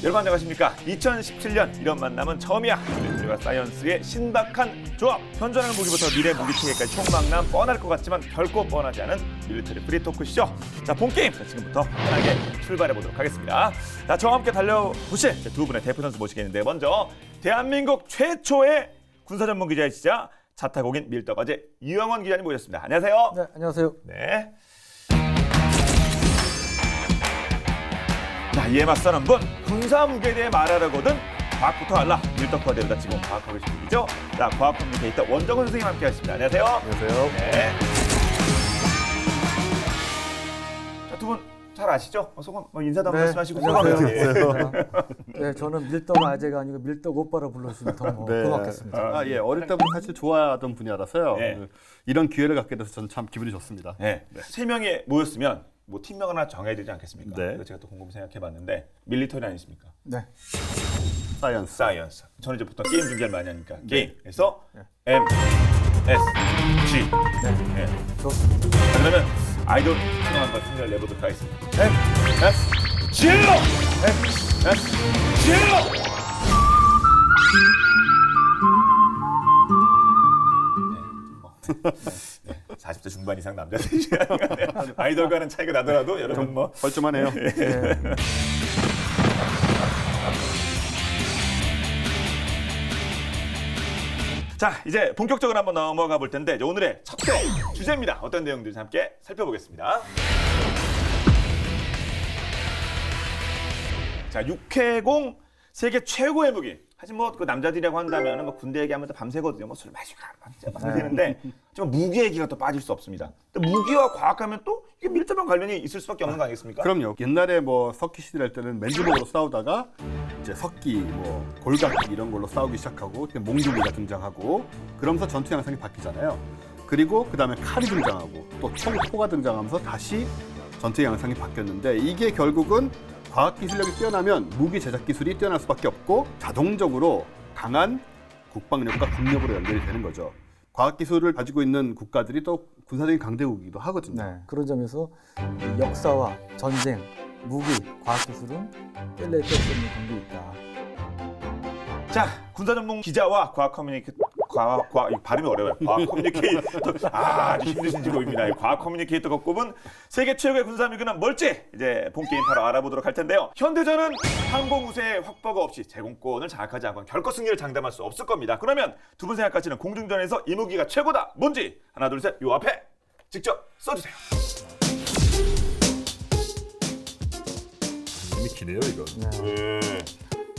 여러분 안녕하십니까? 2017년 이런 만남은 처음이야. 밀리터리와 사이언스의 신박한 조합. 현존하는 무기부터 미래 무기 체계까지 총망라함 뻔할 것 같지만 결코 뻔하지 않은 밀리터리 프리토크시죠. 자, 본게임 지금부터 편하게 출발해 보도록 하겠습니다. 자, 저와 함께 달려보실 두 분의 대표 선수 모시겠는데 먼저 대한민국 최초의 군사 전문 기자이시자 자타공인 밀떡아재 이영원 기자님 모셨습니다. 안녕하세요. 네, 안녕하세요. 네. 자, 이에 맞서는 분 군사 무기에 대해 말하려거든 과학부터 알라 밀떡과 대보다 지금 과학하고 싶은 분이죠. 자, 과학 커뮤니케이터 원정훈 선생님 함께 하십니다. 안녕하세요. 안녕하세요. 네. 자, 두 분 잘 아시죠? 소감 인사도 한번 말씀하시고 안녕하세요. 네, 저는 밀떡 아재가 아니고 밀떡 오빠로 불러주시면 더 고맙겠습니다. 예, 어릴 때부터 사실 좋아하던 분야라서요. 네. 이런 기회를 갖게 돼서 저는 참 기분이 좋습니다. 네. 세 명이 모였으면 뭐 팀명 하나 정해야 되지 않겠습니까? 네. 그래서 제가 또 곰곰이 생각해봤는데 밀리터리 아니십니까? 네. 사이언스. 사이언스. 저는 이제 보통 게임 중계를 많이 하니까 게임. 그래서 네. M, S, G. 네. 네. 좋습니다. 자, 그러면 아이돌 팀 한번 생각을 내보도록 하겠습니다. M, S, G! M, S, G! 네, 40대 중반 이상 남자들이 아이돌과는 차이가 나더라도 여러분 뭐 뻘쭘하네요. 네. 자, 이제 본격적으로 한번 넘어가 볼 텐데 이제 오늘의 첫 주제입니다. 어떤 내용들인지 함께 살펴보겠습니다. 자, 육해공 세계 최고의 무기. 하지만 뭐 그 남자들이라고 한다면 뭐 군대 얘기하면 또 밤새거든요. 뭐 술 마시고 밤새는데 하지만 무기 얘기가 또 빠질 수 없습니다. 또 무기와 과학하면 또 이게 밀접한 관련이 있을 수밖에 없는 거 아니겠습니까? 그럼요. 옛날에 뭐 석기 시대 할 때는 맨주먹으로 싸우다가 이제 석기, 뭐 골각기 이런 걸로 싸우기 시작하고 몽둥이가 등장하고 그러면서 전투 양상이 바뀌잖아요. 그리고 그다음에 칼이 등장하고 또 총포가 등장하면서 다시 전투 양상이 바뀌었는데 이게 결국은 과학 기술력이 뛰어나면 무기 제작 기술이 뛰어날 수밖에 없고 자동적으로 강한 국방력과 국력으로 연결이 되는 거죠. 과학 기술을 가지고 있는 국가들이 또 군사적인 강대국이기도 하거든요. 네. 그런 점에서 역사와 전쟁, 무기, 과학 기술은 뗄래야 뗄 수 없는 관계가 있다. 자, 군사 전문 기자와 과학 커뮤니케이터 발음이 어려워요. 과학 커뮤니케이터 아주 힘드신지 보입니다. 과학 커뮤니케이터가 꼽은 세계 최고의 군사 무기는 뭘지 이제 본 게임 바로 알아보도록 할 텐데요. 현대전은 항공 우세 확보가 없이 제공권을 장악하지 않고는 결코 승리를 장담할 수 없을 겁니다. 그러면 두 분 생각하시는 공중전에서 이 무기가 최고다 뭔지 하나 둘 셋 요 앞에 직접 써주세요. 이미 기네요 이거. 네.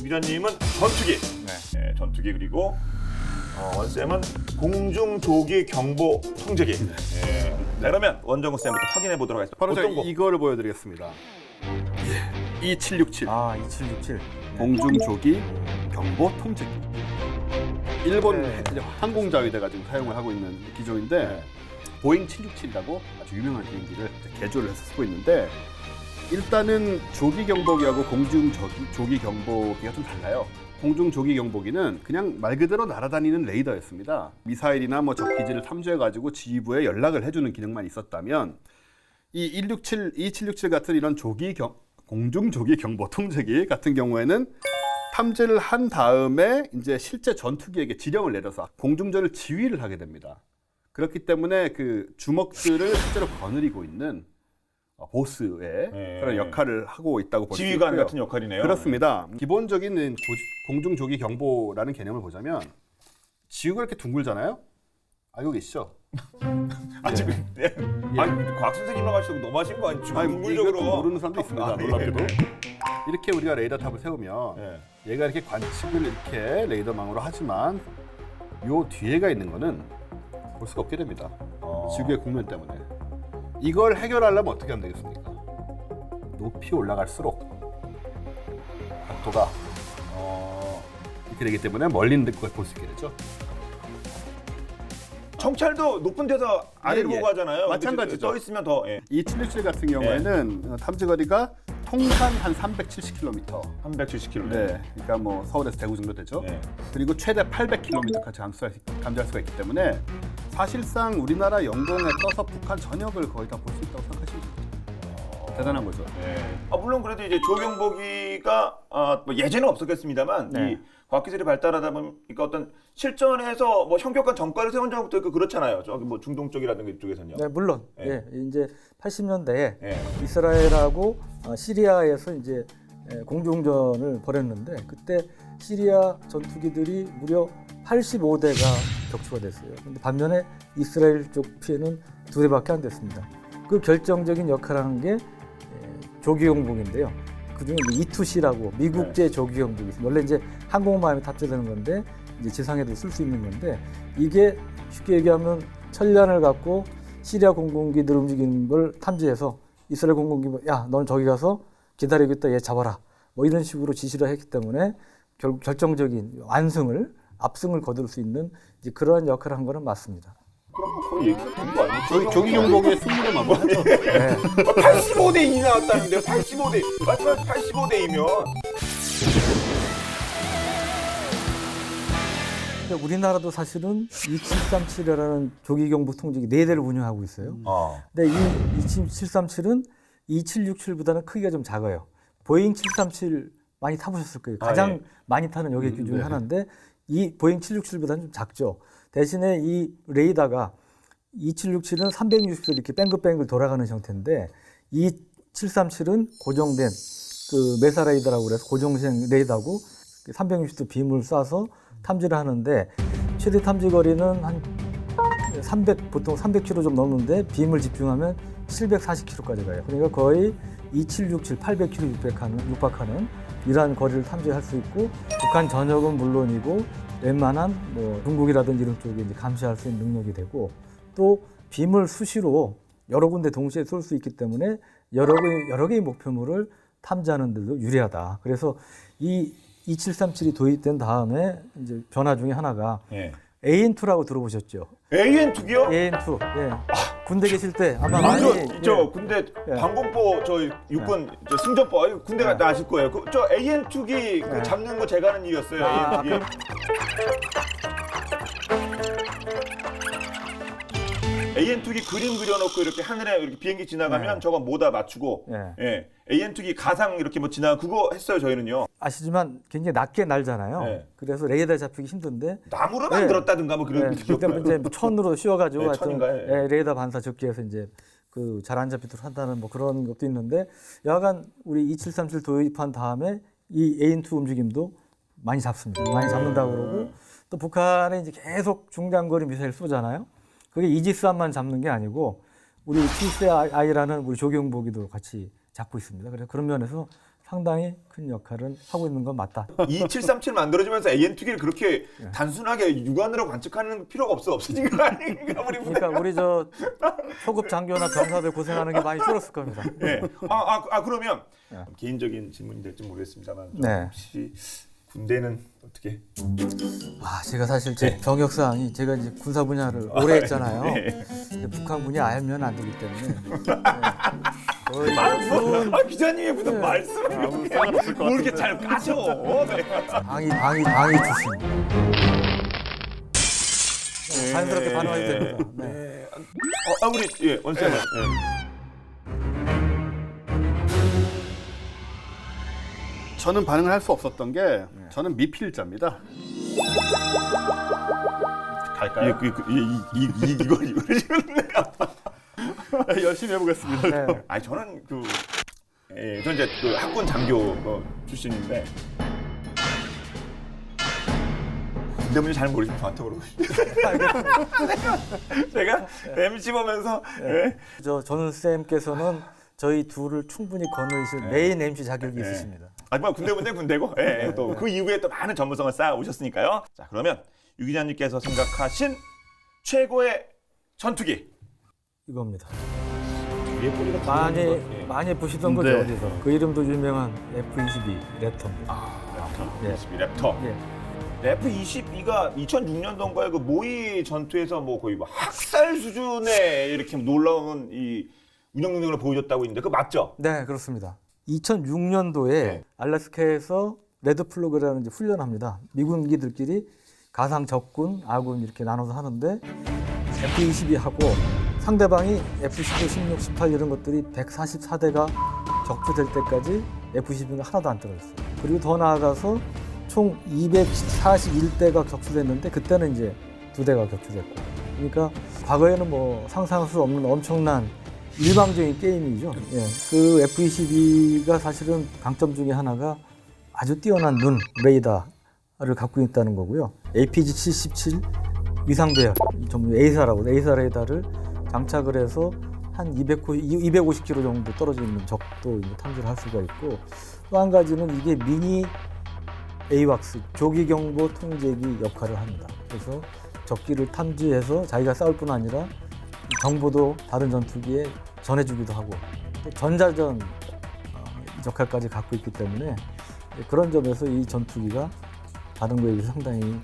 미라님은 전투기, 네, 전투기 그리고 원쌤은 공중조기 경보 통제기. 네. 자, 그러면 원정우 쌤부터 확인해 보도록 하겠습니다. 바로 제가 어떤 거? 이거를 보여드리겠습니다. 2767 2767. 공중조기 경보 통제기. 일본 네. 항공자위대가 지금 사용을 하고 있는 기종인데 보잉 767이라고 아주 유명한 비행기를 개조를 해서 쓰고 있는데 일단은 조기 경보기하고 공중 조기 경보기가 좀 달라요. 공중 조기 경보기는 그냥 말 그대로 날아다니는 레이더였습니다. 미사일이나 뭐 적 기지를 탐지해가지고 지휘부에 연락을 해주는 기능만 있었다면 이 2767 같은 이런 공중 조기 경보 통제기 같은 경우에는 탐지를 한 다음에 이제 실제 전투기에게 지령을 내려서 공중전을 지휘를 하게 됩니다. 그렇기 때문에 그 주먹들을 실제로 거느리고 있는 보스의 그런 역할을 하고 있다고 볼 수 있고요. 지휘관 같은 역할이네요. 그렇습니다. 기본적인 공중조기 경보라는 개념을 보자면 지구가 이렇게 둥글잖아요. 알고 계시죠? 지금 아니 과학 선생님이랑 하시고 너무 하신 거 아니죠? 아니, 궁글적으로 이것도 모르는 사람도 있습니다. 놀랍게도. 네. 이렇게 우리가 레이더탑을 세우면 얘가 이렇게 관측을 이렇게 레이더망으로 하지만 요 뒤에가 있는 거는 볼 수가 없게 됩니다. 지구의 국면 때문에. 이걸 해결하려면 어떻게 하면 되겠습니까? 높이 올라갈수록 각도가 이렇게 되기 때문에 멀리 있는 걸 볼 수 있게 되죠. 정찰도 높은 데서 아래를 예, 예. 보고 하잖아요. 마찬가지죠. 떠 있으면 더. 이 767 같은 경우에는 탐지 거리가 통산 한 370km. 370km. 네, 그러니까 뭐 서울에서 대구 정도 되죠. 네. 그리고 최대 800km까지 감지할 수가 있기 때문에 사실상 우리나라 영동에 떠서 북한 전역을 거의 다 볼 수 있다고 생각하시면 됩니다. 대단한 거죠. 물론 그래도 이제 조경보기가 뭐 예전에 없었겠습니다만 네. 이 과학기술이 발달하다 보니까 어떤 실전에서 뭐 현격한 전과를 세운 적도 있고 그렇잖아요. 저기 뭐 중동 쪽이라든가 이쪽에서는요. 네, 물론 네. 예, 이제 80년대에 네. 이스라엘하고 시리아에서 이제 공중전을 벌였는데 그때 시리아 전투기들이 무려 85대가 격추가 됐어요. 근데 반면에 이스라엘 쪽 피해는 2대밖에 안 됐습니다. 그 결정적인 역할을 하는 게 조기용복인데요. 그중에 이제 E2C라고 미국제 조기용복이 있습니다. 원래 이제 항공모함에 탑재되는 건데 이제 지상에도 쓸 수 있는 건데 이게 쉽게 얘기하면 천리안을 갖고 시리아 공군기들 움직이는 걸 탐지해서 이스라엘 공군기 야, 너는 저기 가서 기다리고 있다, 얘 잡아라. 뭐 이런 식으로 지시를 했기 때문에 결정적인 완승을 압승을 거둘 수 있는 이제 그러한 역할을 한 거는 맞습니다. 그럼 거의 얘기가 된 거 아니에요? 조기경복의 승리를 마무리하죠. 네. 85대 2 나왔다는데 85대 마지막 85대이면 근데 우리나라도 사실은 2737이라는 조기경보 통제기 4대를 운영하고 있어요. 근데 이 2737은 2767보다는 크기가 좀 작아요. 보잉 737 많이 타보셨을 거예요. 가장 많이 타는 여객기 중에 하나인데 이 보잉 767보다는 좀 작죠. 대신에 이 레이더가 2767은 360도 이렇게 뱅글뱅글 돌아가는 형태인데 이 737은 고정된 그 메사 레이더라고 그래서 고정식 레이더고 360도 빔을 쏴서 탐지를 하는데 최대 탐지 거리는 한 300, 보통 300km 좀 넘는데 빔을 집중하면 740km까지 가요. 그러니까 거의 2767, 800km 육박하는 이러한 거리를 탐지할 수 있고 북한 전역은 물론이고 웬만한 뭐 중국이라든지 이런 쪽에 이제 감시할 수 있는 능력이 되고 또 빔을 수시로 여러 군데 동시에 쏠 수 있기 때문에 여러 개의 목표물을 탐지하는 데도 유리하다. 그래서 이 2737이 도입된 다음에 이제 변화 중에 하나가 AN2라고 들어보셨죠? AN2기요? AN2. 예. 군대 계실 때 아마 많이 저 군대 방공포 저 육군 저 승전보 군대 갔다 아실 거예요. 저 AN2기 그 잡는 거 제가 하는 일이었어요. AN2기. AN2기 그림 그려놓고 이렇게 하늘에 이렇게 비행기 지나가면 저거 뭐다 맞추고 AN2기 가상 이렇게 뭐 지나 그거 했어요 저희는요. 아시지만 굉장히 낮게 날잖아요. 네. 그래서 레이더 잡히기 힘든데 나무로 만들었다든가 뭐 그런 그때 이제 천으로 씌워가지고 네, 하여튼 천인가요? 레이더 반사 적기 해서 이제 그 잘 안 잡히도록 한다는 뭐 그런 것도 있는데 여하간 우리 2737 도입한 다음에 이 AN2 움직임도 많이 잡습니다. 많이 잡는다고 그러고 또 북한에 이제 계속 중장거리 미사일 쏘잖아요. 그게 이지스함만 잡는 게 아니고 우리 PCI라는 우리 조경보기도 같이 잡고 있습니다. 그래서 그런 면에서 상당히 큰 역할을 하고 있는 건 맞다. 2737 만들어지면서 AN2기를 그렇게 단순하게 육안으로 관측하는 필요가 없어진 거 아닌가 우리 부대. 그러니까 우리 저 초급 장교나 병사들 고생하는 게 많이 줄었을 겁니다. 네. 그러면 개인적인 질문이 될지 모르겠습니다만 혹시 군대는 어떻게? 제가 사실 제 병역 사항이 제가 이제 군사 분야를 오래 했잖아요. 근데 북한군이 알면 안 되기 때문에. 거의 기자님의 무슨 말씀을 뭐 이렇게 잘 까셔. 방위 출신. 자연스럽게 반응하게 됩니다. 네. 우리 원쌤은. 저는 반응을 할 수 없었던 게 저는 미필자입니다. 갈까요? 이걸 열심히 해보겠습니다. 네. 아니 저는 저는 이제 그 학군 장교 출신인데 군대 문제 잘 모르시면 저한테 물어보십시오. 제가 MC 보면서 저는 쌤께서는 저희 둘을 충분히 거느리실 메인 MC 자격이 있으십니다. 뭐 군대 문제 군대고 또 그 이후에 또 많은 전문성을 쌓아 오셨으니까요. 자 그러면 유 기자님께서 생각하신 최고의 전투기 이겁니다. 위에 꼬리가 많이 보시던 거죠 어디서? 그 이름도 유명한 F-22 랩터입니다. 랩터. F-22가 2006년도인가에 그 모의 전투에서 뭐 거의 뭐 학살 수준의 이렇게 놀라운 이 운영 능력을 보여줬다고 있는데 그거 맞죠? 네, 그렇습니다. 2006년도에 알래스카에서 레드플러그라는 이제 훈련합니다. 미군기들끼리 가상 적군, 아군 이렇게 나눠서 하는데 F-22하고 상대방이 F-15, 16, 18 이런 것들이 144대가 격추될 때까지 F-22는 하나도 안 떨어졌어요. 그리고 더 나아가서 총 241대가 격추됐는데 그때는 이제 2대가 격추됐고. 그러니까 과거에는 뭐 상상할 수 없는 엄청난 일방적인 게임이죠. 예. 그 F-22가 사실은 강점 중에 하나가 아주 뛰어난 눈 레이더를 갖고 있다는 거고요. APG-77 위상배열, 전문 A사라고 A사 레이더를 장착을 해서 한 250km 정도 떨어져 있는 적도 탐지를 할 수가 있고, 또 한 가지는 이게 미니 AWACS 조기 경보 통제기 역할을 합니다. 그래서 적기를 탐지해서 자기가 싸울 뿐 아니라 정보도 다른 전투기에 전해주기도 하고 또 전자전 역할까지 갖고 있기 때문에 그런 점에서 이 전투기가 다른 거에 비해서 상당히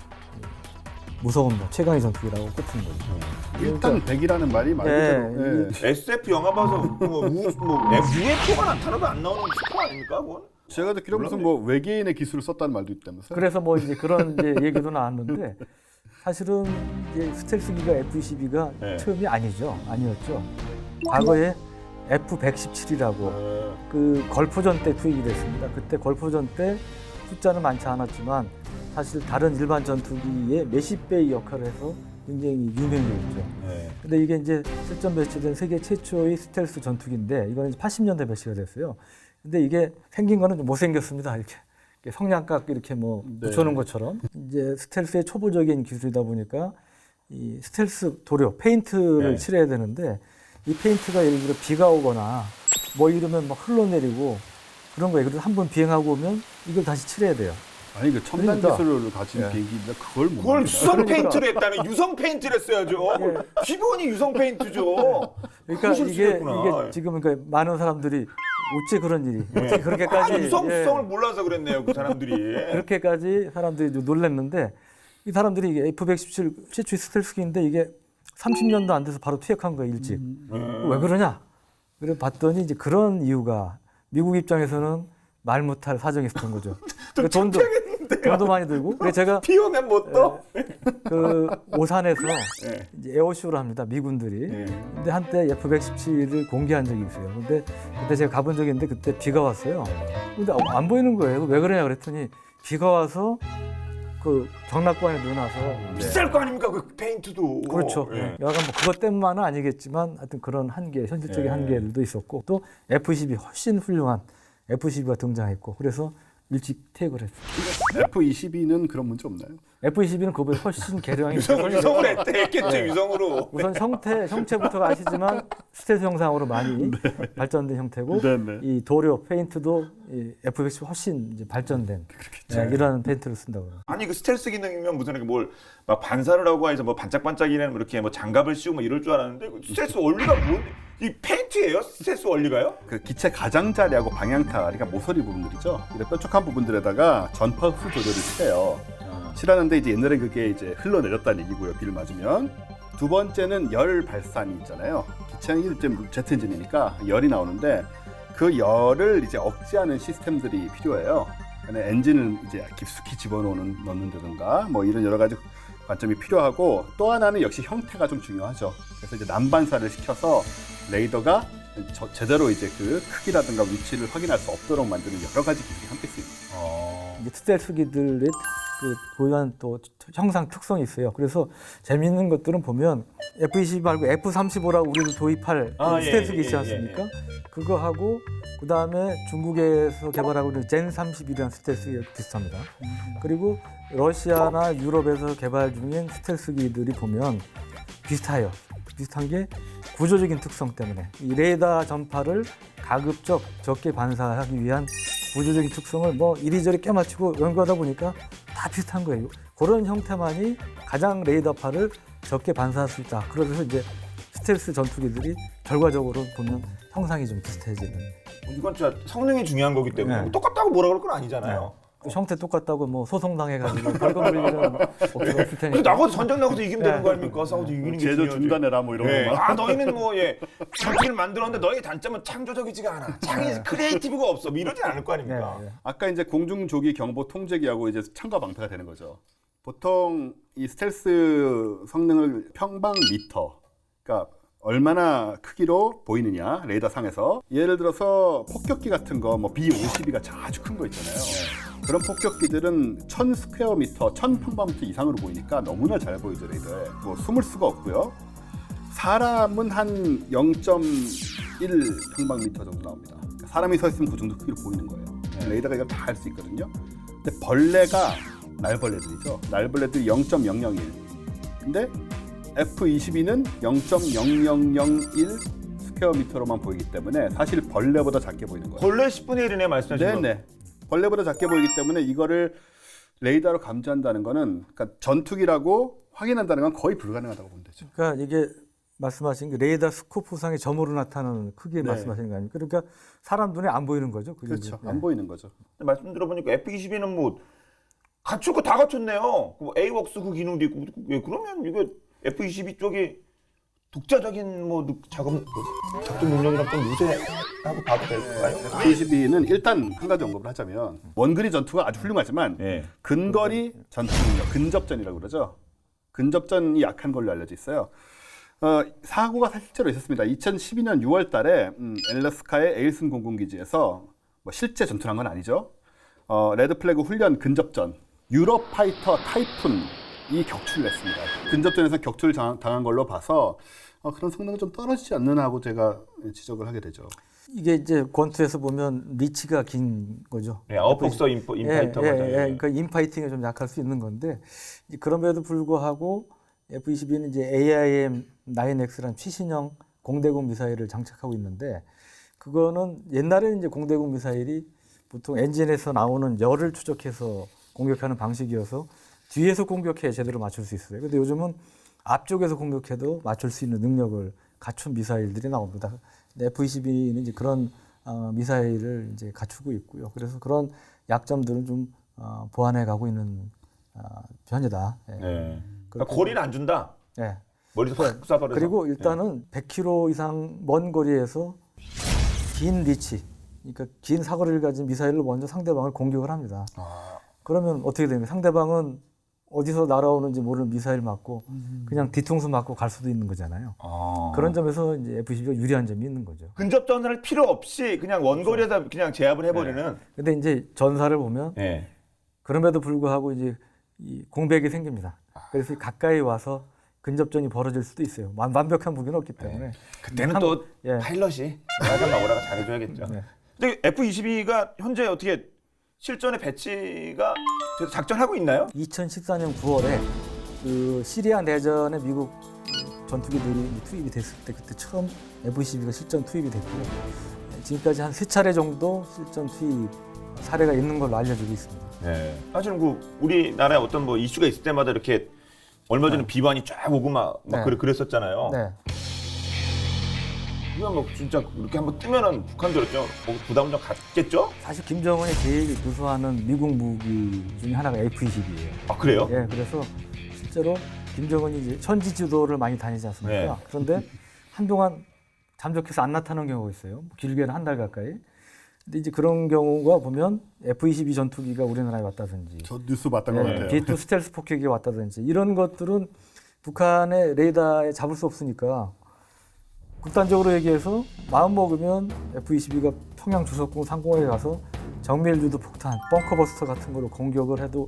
무서운 최강의 전투기라고 꼽히는 거죠. 일단 100이라는 말이 말 그대로. 예. SF 영화 봐서 UFO가 나타나도 안 나오는 스포 아닙니까? 그건? 제가 듣기로 무슨 뭐 외계인의 기술을 썼다는 말도 있다면서요? 그래서 뭐 이제 그런 이제 얘기도 나왔는데 사실은 이제 스텔스기가 F-22가 네. 처음이 아니었죠. 과거에 F-117이라고 그 걸프전 때 투입이 됐습니다. 그때 걸프전 때 숫자는 많지 않았지만 사실 다른 일반 전투기의 몇십 배의 역할을 해서 굉장히 유명해졌죠. 근데 이게 이제 실전 배치된 세계 최초의 스텔스 전투기인데 이거는 이제 80년대 배치가 됐어요. 근데 이게 생긴 거는 좀 못생겼습니다. 이렇게 성냥각 이렇게 뭐 붙여놓은 것처럼. 이제 스텔스의 초보적인 기술이다 보니까 이 스텔스 도료, 페인트를 칠해야 되는데 이 페인트가 예를 들어 비가 오거나 뭐 이러면 막 흘러내리고 그런 거예요. 그래서 한 번 비행하고 오면 이걸 다시 칠해야 돼요. 아니 그 첨단 그러니까. 기술을 가진 비행기인데 그걸 못 그걸 만드나? 수성 페인트를 했다면 유성 페인트를 했어야죠. 기본이 유성 페인트죠. 그러니까 이게 지금 그러니까 많은 사람들이 어째 그런 일이 어떻게 그렇게까지 유성성을 몰라서 그랬네요, 그 사람들이. 그렇게까지 사람들이 좀 놀랐는데 이 사람들이 이게 F-117 최초의 스텔스기인데 이게 30년도 안 돼서 바로 투약한 거예요, 일찍. 왜 그러냐? 그래 봤더니 이제 그런 이유가 미국 입장에서는 말 못할 사정이 있었던 거죠. 돈도 많이 들고. 그래서 제가 비 오면 못 떠. 그 오산에서 이제 에어쇼를 합니다, 미군들이. 근데 한때 F-117을 공개한 적이 있어요. 근데 그때 제가 가본 적이 있는데 그때 비가 왔어요. 근데 안 보이는 거예요. 왜 그러냐 그랬더니 비가 와서 그 경락관에 넣어놔서 비쌀 거 아닙니까, 그 페인트도. 그렇죠. 여하간 뭐 그것 때문만은 아니겠지만 하여튼 그런 한계, 현실적인 한계들도 있었고 또 F-22 훨씬 훌륭한 F-22가 등장했고 그래서 일찍 퇴역을 했어요. F-22는 그런 문제 없나요? F-22는 그보다 훨씬 개량이 유성을 했겠죠, 유성으로. 우선 형체부터가 아시지만 스텔스 형상으로 많이 발전된 형태고 이 도료, 페인트도 이 F-117 훨씬 이제 발전된 이런 페인트를 쓴다고 해요. 아니 그 스텔스 기능이면 무슨 이렇게 뭘 막 반사를 하고 해서 뭐 반짝반짝이는 이렇게 뭐 장갑을 씌우고 뭐 이럴 줄 알았는데 스텔스 원리가 이 페인트예요? 스텔스 원리가요? 그 기체 가장자리하고 방향타, 그러니까 모서리 부분들이죠. 이런 뾰족한 부분들에다가 전파 흡수 조절을 칠해요. 칠하는데 이제 옛날에 그게 이제 흘러내렸다는 얘기고요. 비를 맞으면. 두 번째는 열 발산이 있잖아요. 기체는 제트 엔진이니까 열이 나오는데 그 열을 이제 억제하는 시스템들이 필요해요. 그러니까 엔진을 이제 깊숙이 집어넣는다든가 뭐 이런 여러 가지 관점이 필요하고 또 하나는 역시 형태가 좀 중요하죠. 그래서 이제 난반사를 시켜서 레이더가 제대로 이제 그 크기라든가 위치를 확인할 수 없도록 만드는 여러 가지 기술이 함께 쓰입니다. 이제 스텔스기들의 그 고유한 또 형상 특성이 있어요. 그래서 재미있는 것들은 보면 F-22 말고 F-35라고 우리도 도입할 스텔스기 있지 않습니까? 그거 하고 그 다음에 중국에서 개발하고 있는 젠-32라는 스텔스기가 비슷합니다. 그리고 러시아나 유럽에서 개발 중인 스텔스기들이 보면 비슷해요. 비슷한 게 구조적인 특성 때문에 이 레이더 전파를 가급적 적게 반사하기 위한 구조적인 특성을 뭐 이리저리 깨맞추고 연구하다 보니까 다 비슷한 거예요. 그런 형태만이 가장 레이더파를 적게 반사할 수 있다. 그래서 이제 스텔스 전투기들이 결과적으로 보면 형상이 좀 비슷해지는. 이건 진짜 성능이 중요한 거기 때문에 똑같다고 뭐라 그럴 건 아니잖아요. 형태 똑같다고 뭐 소송당해가지고 벌금 물리는 없을 테니까. 나가서 전쟁 나가서 이기면 되는 거 아닙니까? 싸워서 이기는 게 제조 중요하지. 중단해라 뭐 이런 거. 너희는 뭐 전투기를 만들었는데 너희 단점은 창조적이지가 않아. 크리에이티브가 없어. 뭐 이러진 않을 거 아닙니까? 아까 이제 공중조기 경보 통제기하고 이제 창과 방패가 되는 거죠. 보통 이 스텔스 성능을 평방미터, 그러니까 얼마나 크기로 보이느냐 레이더 상에서 예를 들어서 폭격기 같은 거 뭐 B-52가 아주 큰 거 있잖아요. 그런 폭격기들은 1000 스퀘어미터, 1000 평방미터 이상으로 보이니까 너무나 잘 보이죠 레이더에. 뭐 숨을 수가 없고요. 사람은 한 0.1 평방미터 정도 나옵니다. 그러니까 사람이 서 있으면 그 정도 크기로 보이는 거예요. 레이더가 이걸 다 할 수 있거든요. 근데 벌레가 날벌레들이죠. 날벌레들이 0.001. 근데 F-22는 0.0001 스퀘어미터로만 보이기 때문에 사실 벌레보다 작게 보이는 거예요. 벌레 10분의 1이네 말씀하신 거. 네네. 벌레보다 작게 보이기 때문에 이거를 레이더로 감지한다는 거는 그러니까 전투기라고 확인한다는 건 거의 불가능하다고 보면 되죠. 그러니까 이게 말씀하신 그 레이더 스코프상의 점으로 나타나는 크게 네. 말씀하시는 거 아닙니까? 그러니까 사람 눈에 안 보이는 거죠. 그게 그렇죠. 이제. 안 보이는 거죠. 말씀 들어보니까 F-22는 뭐 갖출 거 다 갖췄네요. 뭐 AWACS 그 기능도 있고 그러면 이거 F-22 쪽이 독자적인 뭐 작업 능력이랑 좀 유세하고 봐도 될까요? F-22는 일단 한 가지 언급을 하자면 원거리 전투가 아주 훌륭하지만 네. 근거리 근거리 전투 능력, 근접전이라고 그러죠. 근접전이 약한 걸로 알려져 있어요. 사고가 실제로 있었습니다. 2012년 6월 달에 엘래스카의 에일슨 공군기지에서 뭐 실제 전투를 한 건 아니죠. 레드 플래그 훈련 근접전 유로파이터 타이푼이 격추를 했습니다. 근접전에서 격추를 당한 걸로 봐서 그런 성능은 좀 떨어지지 않느냐 하고 제가 지적을 하게 되죠. 이게 이제 권투에서 보면 리치가 긴 거죠. 네, 아웃복서 인파이터가 그러니까 인파이팅에 좀 약할 수 있는 건데 그럼에도 불구하고 F-22는 이제 AIM-9X라는 최신형 공대공 미사일을 장착하고 있는데 그거는 옛날에는 이제 공대공 미사일이 보통 엔진에서 나오는 열을 추적해서 공격하는 방식이어서 뒤에서 공격해 제대로 맞출 수 있어요. 근데 요즘은 앞쪽에서 공격해도 맞출 수 있는 능력을 갖춘 미사일들이 나옵니다. F-22는 이제 그런 미사일을 이제 갖추고 있고요. 그래서 그런 약점들은 좀 보완해 가고 있는 편이다. 예. 네. 그러니까 거리는 안 준다. 예. 머리에서 확 쏴버려서. 그리고 일단은 100km 이상 먼 거리에서 긴 리치, 그러니까 긴 사거리를 가진 미사일을 먼저 상대방을 공격을 합니다. 그러면 어떻게 됩니까? 상대방은 어디서 날아오는지 모르는 미사일 맞고 그냥 뒤통수 맞고 갈 수도 있는 거잖아요. 그런 점에서 이제 F-22가 유리한 점이 있는 거죠. 근접 전선을 필요 없이 그냥 원거리에다 그냥 제압을 해버리는. 근데 이제 전사를 보면 네. 그럼에도 불구하고 이제 이 공백이 생깁니다. 그래서 가까이 와서 근접전이 벌어질 수도 있어요. 완벽한 무기는 없기 때문에. 그때는 또 예. 파일럿이 오라가 잘해줘야겠죠. 네. 근데 F-22가 현재 어떻게 실전에 배치가 돼서 작전하고 있나요? 2014년 9월에 그 시리아 내전에 미국 전투기들이 투입이 됐을 때 그때 처음 F-22가 실전 투입이 됐고요. 지금까지 한 3차례 정도 실전 투입 사례가 있는 걸로 알려지고 있습니다. 네. 사실은 그 우리나라에 어떤 뭐 이슈가 있을 때마다 이렇게 얼마 전에 비반이 쫙 오고 막 네. 그랬었잖아요. 네. 이거 뭐 진짜 이렇게 한번 뜨면은 북한도 좀 부담을 좀 갖겠죠? 사실 김정은이 제일 누수하는 미국 무기 중에 하나가 F-22예요. 아 그래요? 예, 그래서 실제로 김정은이 이제 천지 지도를 많이 다니지 않습니까? 네. 그런데 한동안 잠적해서 안 나타나는 경우가 있어요. 길게는 한 달 가까이. 근데 이제 그런 경우가 보면 F-22 전투기가 우리나라에 왔다든지 저 뉴스 봤던 것 같아요. B-2 스텔스 폭격이 왔다든지 이런 것들은 북한의 레이더에 잡을 수 없으니까 극단적으로 얘기해서 마음 먹으면 F-22가 평양 주석공 상공에 가서 정밀 유도 폭탄, 벙커버스터 같은 거로 공격을 해도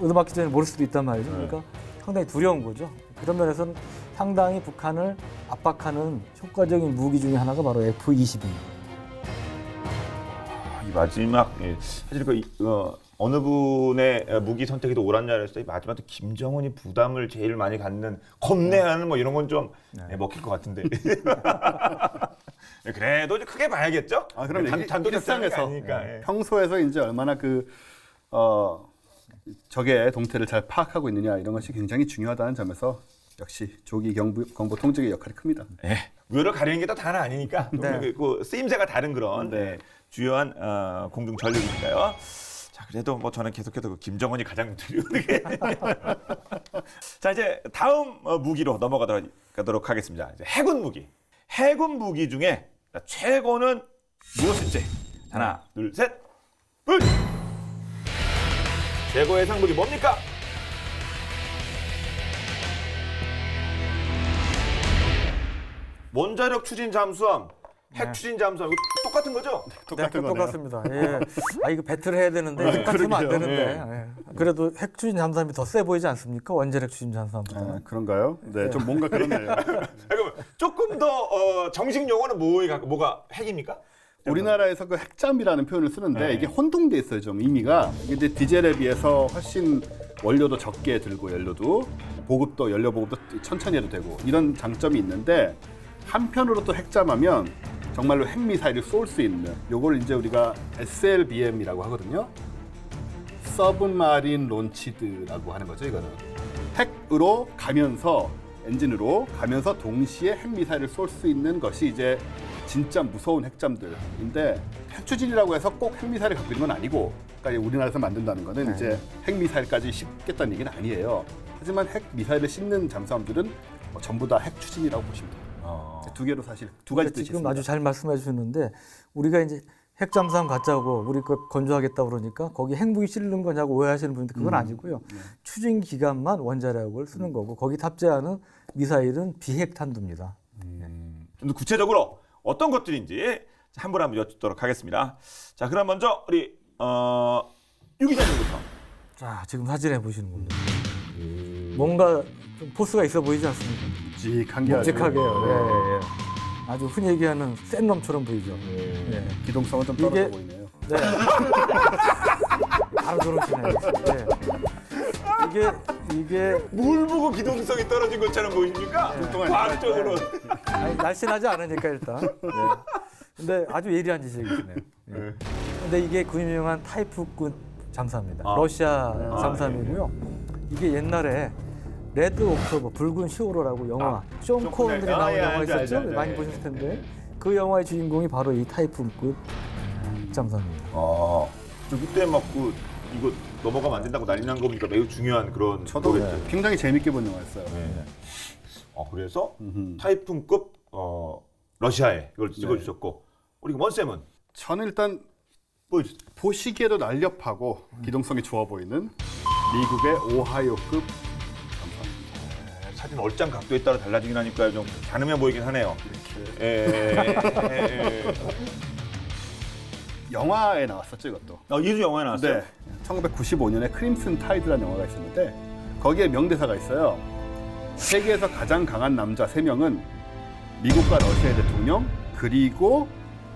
얻어맞기 전에 모를 수도 있단 말이죠. 그러니까 상당히 두려운 거죠. 그런 면에서는 상당히 북한을 압박하는 효과적인 무기 중에 하나가 바로 F-22입니다. 이 마지막 사실 어느 분의 무기 선택이 더 옳았냐에서 마지막 김정은이 부담을 제일 많이 갖는 겁내하는 뭐 이런 건 좀 먹힐 것 같은데. 그래도 이제 크게 봐야겠죠. 그럼 일상에서 아니니까. 평소에서 이제 얼마나 적의 동태를 잘 파악하고 있느냐 이런 것이 굉장히 중요하다는 점에서 역시 조기 경보 통제의 역할이 큽니다. 우열을 가리는 게 또 다는 아니니까 그 쓰임새가 다른 그런 주요한 공중 전력이니까요. 자, 그래도 뭐 저는 계속해서 그 김정은이 가장 두려운 게. 자, 이제 다음 무기로 넘어가도록 하겠습니다. 이제 해군 무기. 해군 무기 중에 최고는 무엇일지. 하나, 둘, 셋. 불! 최고 해상 무기 뭡니까? 원자력 추진 잠수함, 핵 추진 잠수함 이거 똑같은 거죠? 똑같은 네, 거네요. 똑같습니다. 예. 아 이거 배틀 해야 되는데 똑같으면 안 그러게요. 되는데. 예. 그래도 핵 추진 잠수함이 더 세 보이지 않습니까? 원자력 추진 잠수함보다. 아, 그런가요? 네, 좀 뭔가 그렇네요. 그러면 조금 더 정식 용어는 뭐가 핵입니까? 우리나라에서 그 핵잠이라는 표현을 쓰는데 이게 혼동돼 있어요, 좀 의미가. 이게 이제 디젤에 비해서 훨씬 원료도 적게 들고 연료 보급도 천천히 해도 되고 이런 장점이 있는데 한편으로 또 핵잠하면 정말로 핵미사일을 쏠 수 있는 요걸 이제 우리가 SLBM이라고 하거든요. 서브마린 론치드라고 하는 거죠, 이거는. 핵으로 가면서 엔진으로 가면서 동시에 핵미사일을 쏠 수 있는 것이 이제 진짜 무서운 핵잠들인데 핵추진이라고 해서 꼭 핵미사일을 갖고 있는 건 아니고 그러니까 우리나라에서 만든다는 거는 이제 핵미사일까지 싣겠다는 얘기는 아니에요. 하지만 핵미사일을 싣는 잠수함들은 전부 다 핵추진이라고 보시면 돼요. 두 개로 사실 두 가지 뜻이 지금 있습니다. 아주 잘 말씀해 주셨는데 우리가 이제 핵 잠수함 갖자고 우리 거 건조하겠다 그러니까 거기 핵무기 실는 거냐고 오해하시는 분들 그건 아니고요. 추진 기간만 원자력을 쓰는 거고 거기 탑재하는 미사일은 비핵 탄두입니다. 좀 더 구체적으로 어떤 것들인지 한 분 한번 여쭙도록 하겠습니다. 자, 그럼 먼저 우리 유 기자님부터. 자, 지금 사진에 보시는 겁니다. 뭔가 좀 포스가 있어 보이지 않습니까? 묵직한 게 아주 묵직하게요. 예. 아주 흔히 얘기하는 센 놈처럼 보이죠. 예. 기동성은 좀 떨어져 이게- 보이네요. 네. 바로 들어오시네요. 이게 뭘 보고 기동성이 떨어진 것처럼 보이십니까? 과학적으로. 아니, 날씬하지 않으니까 일단. 네. 근데 아주 예리한 지식이시네요. 예. 근데 이게 그 유명한 타이프급 잠수함입니다. 러시아 잠수함이고요. 이게 옛날에 레드 옥토버 붉은 시오로라고 영화 쇼 코너들이 나온 예, 영화 알죠, 있었죠? 알죠, 많이 예, 보셨을 텐데 그 영화의 주인공이 바로 이 타이프급 잠수함입니다. 그때 막 이거 넘어가면 안 된다고 난리 난 거 보니까 매우 중요한 그런 저도 거겠죠. 굉장히 재밌게 본 영화였어요. 네. 그래서 타이푼급 러시아에 이걸 찍어주셨고 우리 원쌤은 저는 일단 보여주세요. 보시기에도 날렵하고 기동성이 좋아 보이는 미국의 오하이오급 사진 얼짱 각도에 따라 달라지긴 하니까 좀 가늠해 보이긴 하네요. 영화에 나왔었죠, 이것도. 이주 영화에 나왔어요. 네. 1995년에 크림슨 타이드라는 영화가 있었는데 거기에 명대사가 있어요. 세계에서 가장 강한 남자 3명은 미국과 러시아의 대통령 그리고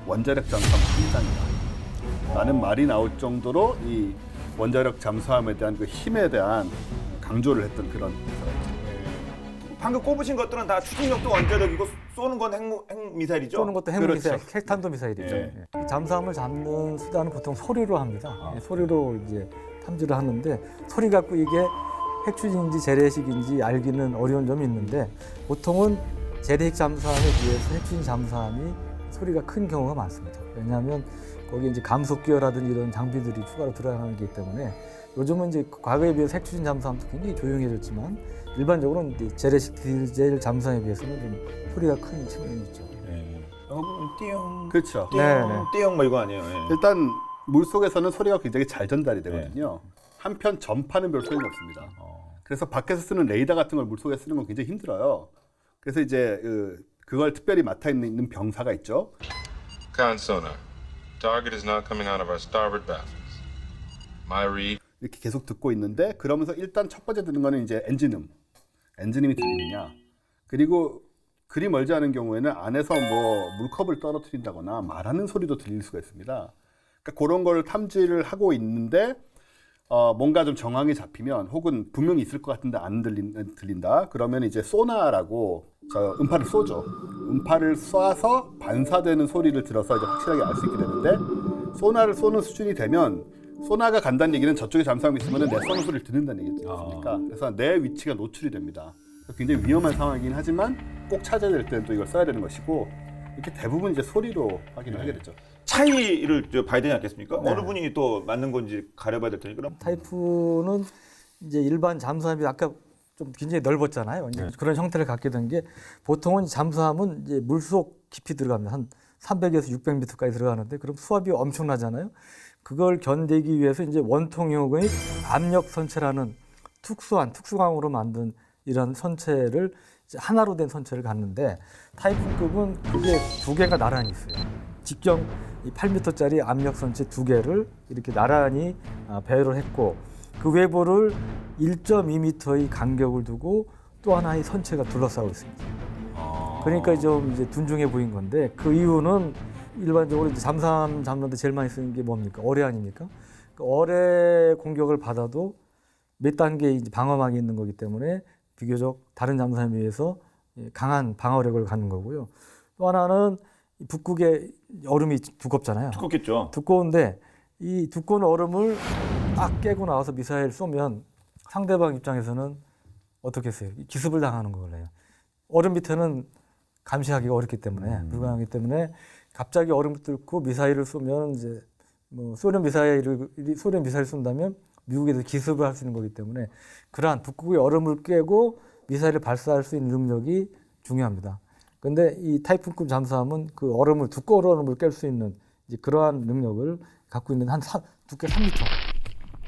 원자력 잠수함 함장이다. 라는 말이 나올 정도로 이 원자력 잠수함에 대한 그 힘에 대한 강조를 했던 그런 대사였죠. 방금 꼽으신 것들은 다 추진력도 원자력이고 쏘는 건 핵 미사일이죠. 쏘는 것도 핵미사일, 그렇죠. 핵탄도 미사일이죠. 예. 예. 잠수함을 잡는 수단은 보통 소리로 합니다. 예, 소리로 이제 탐지를 하는데 소리 갖고 이게 핵추진인지 재래식인지 알기는 어려운 점이 있는데 보통은 재래식 잠수함에 비해서 핵추진 잠수함이 소리가 큰 경우가 많습니다. 왜냐하면 거기 이제 감속기어라든지 이런 장비들이 추가로 들어가는 게 있기 때문에 요즘은 이제 과거에 비해서 핵추진 잠수함도 굉장히 조용해졌지만 일반적으로는 이제 재래식 디젤 잠수함에 비해서는 좀 소리가 큰 측면이 있죠. 띠용, 그렇죠. 띠용 뭐 이거 아니에요. 예. 일단 물속에서는 소리가 굉장히 잘 전달이 되거든요. 한편 전파는 별 소용이 없습니다. 그래서 밖에서 쓰는 레이더 같은 걸 물속에 쓰는 건 굉장히 힘들어요. 그래서 이제 그걸 특별히 맡아 있는 병사가 있죠. Con sonar. Target is now coming out of our starboard baffles. My read. 이렇게 계속 듣고 있는데 그러면서 일단 첫 번째 듣는 거는 이제 엔진음이 들리느냐. 그리고 그리 멀지 않은 경우에는 안에서 뭐 물컵을 떨어뜨린다거나 말하는 소리도 들릴 수가 있습니다. 그러니까 그런 걸 탐지를 하고 있는데 뭔가 좀 정황이 잡히면 혹은 분명히 있을 것 같은데 안 들린다. 그러면 이제 소나라고 음파를 쏘죠. 음파를 쏴서 반사되는 소리를 들어서 이제 확실하게 알 수 있게 되는데 소나를 쏘는 수준이 되면 소나가 간다는 얘기는 저쪽에 잠수함이 있으면 내 쏘는 소리를 듣는다는 얘기입니까? 그래서 내 위치가 노출이 됩니다. 굉장히 위험한 상황이긴 하지만 꼭 찾아야 될 때는 또 이걸 써야 되는 것이고 이렇게 대부분 이제 소리로 확인을 하게 되죠. 차이를 봐야 되지 않겠습니까? 어느 분이 또 맞는 건지 가려봐야 될 테니 그럼. 타이푼은 이제 일반 잠수함이 아까 좀 굉장히 넓었잖아요. 이제 그런 형태를 갖게 된 게 보통은 잠수함은 이제 물속 깊이 들어갑니다. 한 300에서 600m까지 들어가는데 그럼 수압이 엄청나잖아요. 그걸 견디기 위해서 이제 원통형의 압력 선체라는 특수한 특수강으로 만든 이런 선체를 하나로 된 선체를 갖는데 타이푼급은 그게 두 개가 나란히 있어요. 직경 이 8m짜리 압력 선체 두 개를 이렇게 나란히 배열을 했고 그 외부를 1.2m의 간격을 두고 또 하나의 선체가 둘러싸고 있습니다. 그러니까 좀 이제 둔중해 보인 건데 그 이유는 일반적으로 이제 잠수함 잡는데 제일 많이 쓰는 게 뭡니까? 어뢰 아닙니까? 그 어뢰 공격을 받아도 몇 단계 이제 방어막이 있는 거기 때문에 비교적 다른 잠수함에 비해서 강한 방어력을 갖는 거고요. 또 하나는 북극의 얼음이 두껍잖아요. 두껍겠죠. 두꺼운데 이 두꺼운 얼음을 딱 깨고 나와서 미사일 쏘면 상대방 입장에서는 어떻게 했어요? 기습을 당하는 거예요. 얼음 밑에는 감시하기가 어렵기 때문에 불가능하기 때문에 갑자기 얼음을 뚫고 미사일을 쏘면 이제 뭐 소련 미사일 쏜다면 미국에서 기습을 할 수 있는 거기 때문에 그러한 북극의 얼음을 깨고 미사일을 발사할 수 있는 능력이 중요합니다. 그런데 이 타이푼급 잠수함은 그 얼음을 두꺼운 얼음을 깰 수 있는 이제 그러한 능력을 갖고 있는 두께 3m.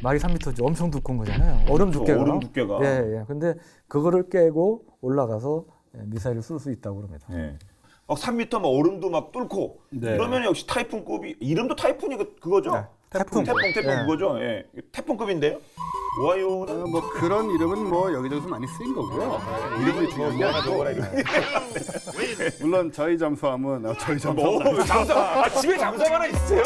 말이 3m죠. 엄청 두꺼운 거잖아요. 얼음 두께가. 얼음 두께가. 예, 예. 근데 그거를 깨고 올라가서 미사일을 쏠 수 있다고 합니다. 예. 막 3m 막 얼음도 막 뚫고 네. 이러면 역시 타이푼급이 이름도 타이푼이 그거죠? 네. 태풍. 태풍 예. 그거죠. 예. 태풍급인데요. 오하이오는 뭐 그런 이름은 뭐 여기저기서 많이 쓰인 거고요. 이름이 중요한 게 아니고 뭐라 이런. 물론 저희 잠수함은 저희 잠수함 뭐 잠수함 집에 잠수함 하나 있어요?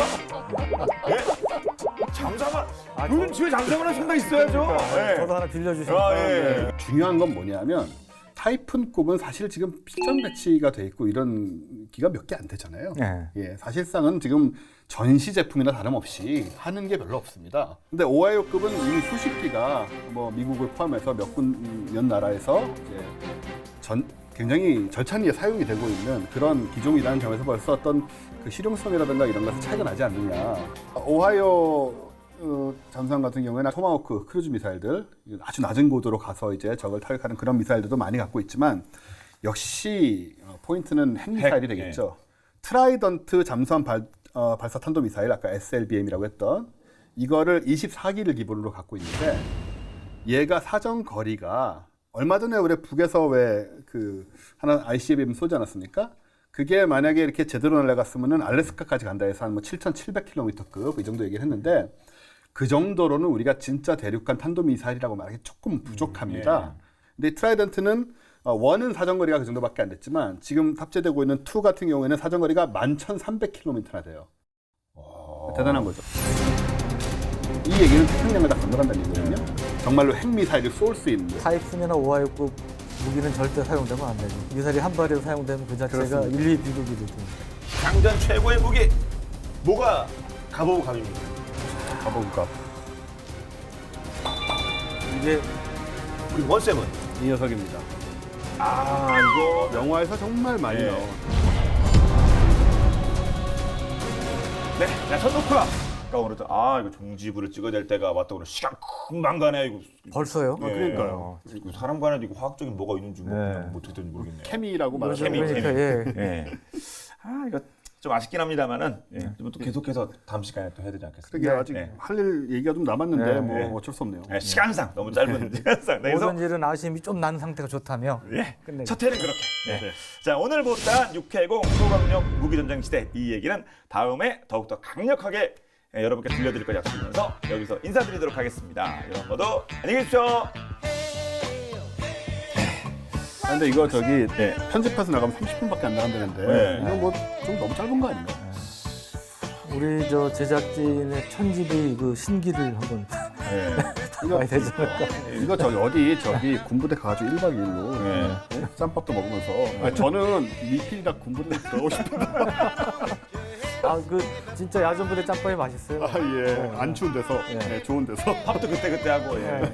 예? 잠수함 요즘 집에 잠수함 하나 상당 있어야죠. 예. 저도 하나 빌려주시면. 예. 중요한 건 뭐냐면 타이푼급은 사실 지금 필전 배치가 돼 있고 이런 기가 몇 개 안 되잖아요. 네. 예, 사실상은 지금 전시 제품이나 다름없이 하는 게 별로 없습니다. 근데 오하이오급은 이미 수십 기가 뭐 미국을 포함해서 몇 나라에서 이제 굉장히 절찬리에 사용이 되고 있는 그런 기종이라는 점에서 벌써 어떤 그 실용성이라든가 이런 것에 차이가 나지 않느냐. 오하이오 잠수함 같은 경우에는 토마호크 크루즈 미사일들 아주 낮은 고도로 가서 이제 적을 타격하는 그런 미사일들도 많이 갖고 있지만 역시 포인트는 핵미사일이 되겠죠. 트라이던트 잠수함 발사 탄도 미사일 아까 SLBM이라고 했던 이거를 24기를 기본으로 갖고 있는데 얘가 사정 거리가 얼마 전에 우리 북에서 왜 그 하나 ICBM 쏘지 않았습니까? 그게 만약에 이렇게 제대로 날아갔으면은 알래스카까지 간다 해서 한 뭐 7,700km급 이 정도 얘기를 했는데 그 정도로는 우리가 진짜 대륙간 탄도미사일이라고 말하기 조금 부족합니다. 근데 트라이던트는 1은 사정거리가 그 정도밖에 안 됐지만 지금 탑재되고 있는 2 같은 경우에는 사정거리가 11,300km나 돼요. 대단한 거죠. 이 얘기는 태평양을 다 건너간다는 얘기거든요. 정말로 핵미사일을 쏠 수 있는. 타이푼이나 오하이오급 무기는 절대 사용되면 안 되죠. 미사일이 한 발이라도 사용되면 그 자체가 그렇습니다. 인류의 비극이 되죠. 장전 최고의 무기 뭐가 가보감입니다. 가보니까 이게 우리 원쌤은 이 녀석입니다. 이거 영화에서 정말 많이 네. 나온. 네, 자, 선노크라. 오늘 이거 종지부를 찍어야 될 때가 왔다 그래. 시간 금방 가네 이거. 벌써요? 그러니까요. 이거 사람 간에도 이거 화학적인 뭐가 있는지 뭐 그냥 뭐 어떻게 되는지 모르겠네요. 케미라고 말하죠. 케미. 그러니까 예. 예. 이거 좀 아쉽긴 합니다만은 좀 또 계속해서 다음 시간에 또 해야 되지 않겠습니까? 그게 아직 네. 할 일 얘기가 좀 남았는데 네. 뭐 네. 어쩔 수 없네요. 시간상 너무 짧은 시간상. 네, 그래서 모든 일은 아쉬움이 좀 나는 상태가 좋다며. 끝내죠. 첫 회는 그렇게. 자, 오늘 못한 6회공 초강력 무기전쟁 시대 이 얘기는 다음에 더욱더 강력하게 여러분께 들려드릴 거 약속하면서 여기서 인사드리도록 하겠습니다. 여러분 모두 안녕히 계십시오. 근데 이거 편집해서 나가면 30분밖에 안 나간다는데 네. 이거 뭐 좀 너무 짧은 거 아닌가? 우리 저 제작진의 편집의 그 신기를 한번 이거 봐야 되지 않을까. 이거 어디 군부대 가가지고 1박 2일로 짬밥도 먹으면서 저는 미필이라 군부대 들어가고 싶은데 그 진짜 야전부대 짬밥이 맛있어요. 안 추운 데서 좋은 데서 밥도 그때 하고. 예.